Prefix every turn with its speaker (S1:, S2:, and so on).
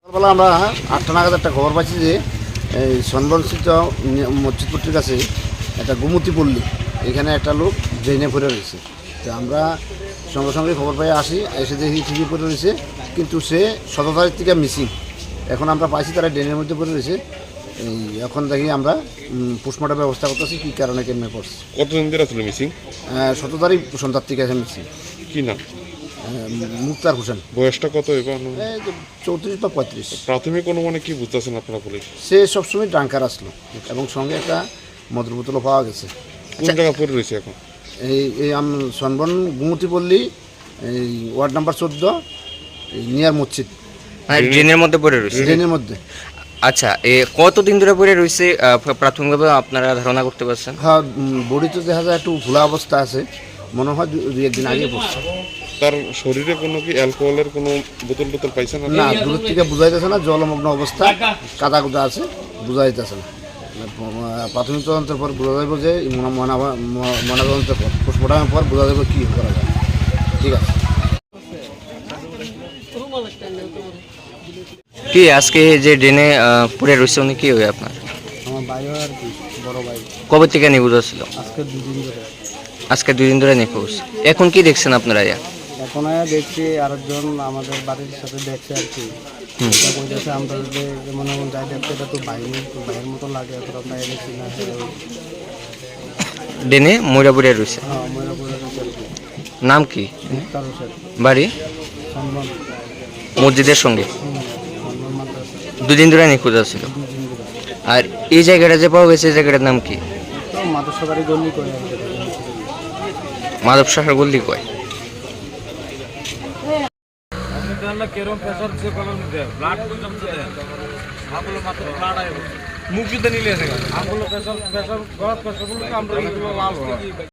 S1: সকালবেলা আমরা 8টা নাগাদ একটা খবর পাচ্ছি যে এই সনবনস্থিত মসজিদপট্টির কাছে একটা গুমতি পল্লী, এখানে একটা লোক ড্রেনে পড়ে রয়েছে। তো আমরা সঙ্গে সঙ্গে খবর পেয়ে আসি, এসে দেখি ঠিকই পড়ে রয়েছে, কিন্তু সে 17 তারিখ থেকে মিসিং। এখন আমরা পাইছি তারা ড্রেনের মধ্যে পড়ে রয়েছে। এই এখন দেখি আমরা পোস্টমর্টমের ব্যবস্থা করতেছি, কী কারণে কেমনে পড়ছে।
S2: কতদিন ধরে আসলে মিসিং?
S1: 17 তারিখ সন্ধ্যার থেকে আছে মিসিং।
S2: কি নাম?
S1: মুক্তার হোসেন।
S2: বয়সটা কত? এবার
S1: 34 বা 35।
S2: প্রাথমিক অনুমানে কি বুঝতেছেন আপনারা পুলিশ?
S1: সে সবসময় ড্রাঙ্কার আসলো এবং সঙ্গে একটা মদের বোতলও পাওয়া গেছে।
S2: কোন জায়গা পড়ে রয়েছে এখন?
S1: এই সনবন গুমতি পল্লী, এই ওয়ার্ড নাম্বার 14, নিয়ার মসজিদ,
S3: ড্রেনের মধ্যে পড়ে রয়েছে।
S1: ড্রেনের মধ্যে।
S3: আচ্ছা, কতদিন ধরে পড়ে রয়েছে প্রাথমিকভাবে আপনারা ধারণা করতে পারছেন?
S1: হ্যাঁ, বডি তো দেখা যায় একটু খোলা অবস্থা আছে, মনে হয় 2-1 দিন আগে পড়ছে।
S2: তার শরীরে কোনো কি অ্যালকোহলের কোনো বোতল টোতল পাইছেন?
S1: না, দূরের থেকে বোঝা যাচ্ছে না, জলমগ্ন অবস্থা, কাদা কুদা আছে, বোঝা যাইতেছে না। প্রাথমিক তদন্তের পর বোঝা যাবে যে ময়নাতদন্তের পর, পোস্টমর্টমের পর বোঝা যাবে কী করা যায়। ঠিক আছে।
S3: কি আজকে যে ড্রেনে পড়ে রয়েছে উনি কি হয় আপনার?
S1: আমার ভাই আর কি, বড় ভাই।
S3: কবে থেকে নিখোঁজ ছিল?
S1: আজকে 2 দিন ধরে।
S3: আজকে 2 দিন ধরে নিখোঁজ। এখন কি দেখছেন আপনারা?
S1: এখন দেখছি আরেকজন আমাদের বাড়ির সাথে দেখছে আর কি, বলতেছে আমরা যে মনে মনে যাই দেখতে, এটা তো ভাইয়ের মতো লাগে, এতটা পাই দেখছি না।
S3: ড্রেনে ময়রা পড়ে রয়েছে।
S1: হ্যাঁ, ময়রা পড়ে রয়েছে আর কি।
S3: নাম কি?
S1: মুক্তার হোসেন।
S3: বাড়ি?
S1: সনবন।
S3: মসজিদের সঙ্গে।
S1: সনবন মাদ্রাসা।
S3: 2 দিন ধরে নিখোঁজ ছিল।
S1: 2 দিন ধরে।
S3: আর এই জায়গাটা যে পাওয়া গেছে, এই জায়গাটার নাম কি?
S1: তো মাদ্রাসা বাড়ি গল্লি করে আর কি।
S3: মাধব শাখার গল্লি কয়।
S4: মুখ নিলে